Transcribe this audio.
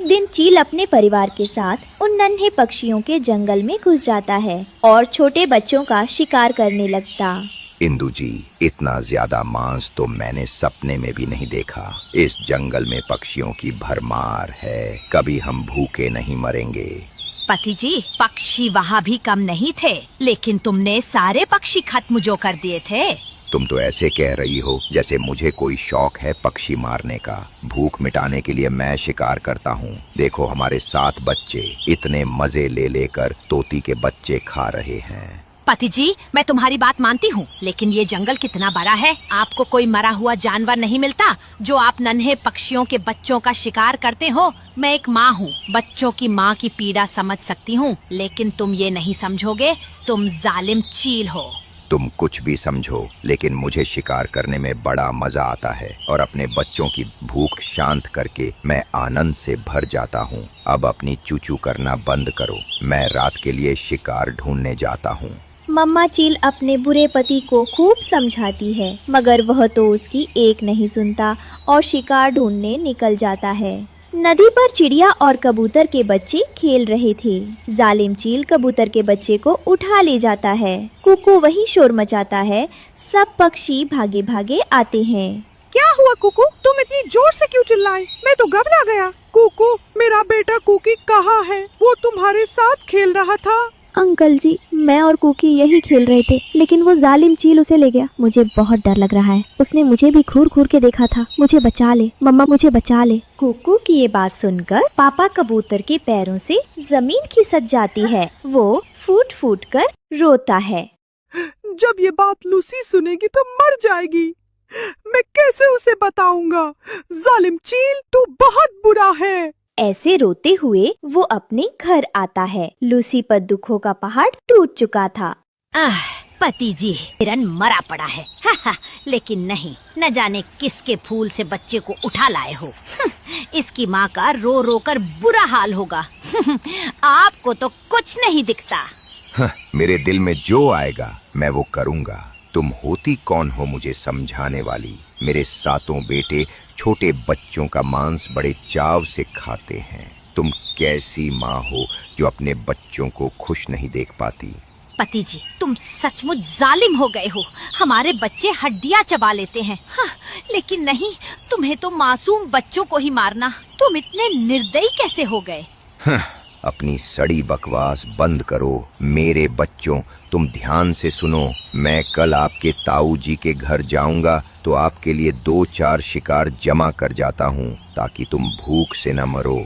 एक दिन चील अपने परिवार के साथ उन नन्हे पक्षियों के जंगल में घुस जाता है और छोटे बच्चों का शिकार करने लगता। इंदु जी, इतना ज्यादा मांस तो मैंने सपने में भी नहीं देखा। इस जंगल में पक्षियों की भरमार है, कभी हम भूखे नहीं मरेंगे। पति जी, पक्षी वहाँ भी कम नहीं थे, लेकिन तुमने सारे पक्षी खत्म जो कर दिए थे। तुम तो ऐसे कह रही हो जैसे मुझे कोई शौक है पक्षी मारने का। भूख मिटाने के लिए मैं शिकार करता हूँ। देखो, हमारे 7 बच्चे इतने मजे ले लेकर तोती के बच्चे खा रहे हैं। पति जी, मैं तुम्हारी बात मानती हूँ, लेकिन ये जंगल कितना बड़ा है। आपको कोई मरा हुआ जानवर नहीं मिलता जो आप नन्हे पक्षियों के बच्चों का शिकार करते हो। मैं एक माँ हूँ, बच्चों की माँ की पीड़ा समझ सकती हूँ, लेकिन तुम ये नहीं समझोगे। तुम जालिम चील हो। तुम कुछ भी समझो, लेकिन मुझे शिकार करने में बड़ा मजा आता है और अपने बच्चों की भूख शांत करके मैं आनंद से भर जाता हूँ। अब अपनी चूचू करना बंद करो, मैं रात के लिए शिकार ढूंढने जाता हूँ। मम्मा चील अपने बुरे पति को खूब समझाती है, मगर वह तो उसकी एक नहीं सुनता और शिकार ढूंढने निकल जाता है। नदी पर चिड़िया और कबूतर के बच्चे खेल रहे थे। जालिम चील कबूतर के बच्चे को उठा ले जाता है। कुकू वही शोर मचाता है। सब पक्षी भागे भागे आते हैं। क्या हुआ कुकू, तुम इतनी जोर से क्यों चिल्लाए? मैं तो घबरा गया। कुकू, मेरा बेटा कुकी कहाँ है? वो तुम्हारे साथ खेल रहा था। अंकल जी, मैं और कुकी यही खेल रहे थे, लेकिन वो जालिम चील उसे ले गया। मुझे बहुत डर लग रहा है। उसने मुझे भी घूर घूर के देखा था। मुझे बचा ले मम्मा, मुझे बचा ले। कुकू की ये बात सुनकर पापा कबूतर के पैरों से जमीन खिसक जाती है। वो फूट फूट कर रोता है। जब ये बात लूसी सुनेगी तो मर जाएगी। मैं कैसे उसे बताऊंगा? जालिम चील, तू बहुत बुरा है। ऐसे रोते हुए वो अपने घर आता है। लूसी पर दुखों का पहाड़ टूट चुका था। पति जी, हिरन मरा पड़ा है। लेकिन नहीं, न जाने किसके फूल से बच्चे को उठा लाए हो। इसकी माँ का रो रो कर बुरा हाल होगा। आपको तो कुछ नहीं दिखता। मेरे दिल में जो आएगा मैं वो करूँगा। तुम होती कौन हो मुझे समझाने वाली? मेरे 7 बेटे छोटे बच्चों का मांस बड़े चाव से खाते हैं। तुम कैसी माँ हो जो अपने बच्चों को खुश नहीं देख पाती? पति जी, तुम सचमुच जालिम हो गए हो। हमारे बच्चे हड्डियाँ चबा लेते हैं। लेकिन नहीं, तुम्हें तो मासूम बच्चों को ही मारना। तुम इतने निर्दयी कैसे हो गए? अपनी सड़ी बकवास बंद करो। मेरे बच्चों, तुम ध्यान से सुनो। मैं कल आपके ताऊ जी के घर जाऊंगा तो आपके लिए 2-4 शिकार जमा कर जाता हूँ, ताकि तुम भूख से न मरो।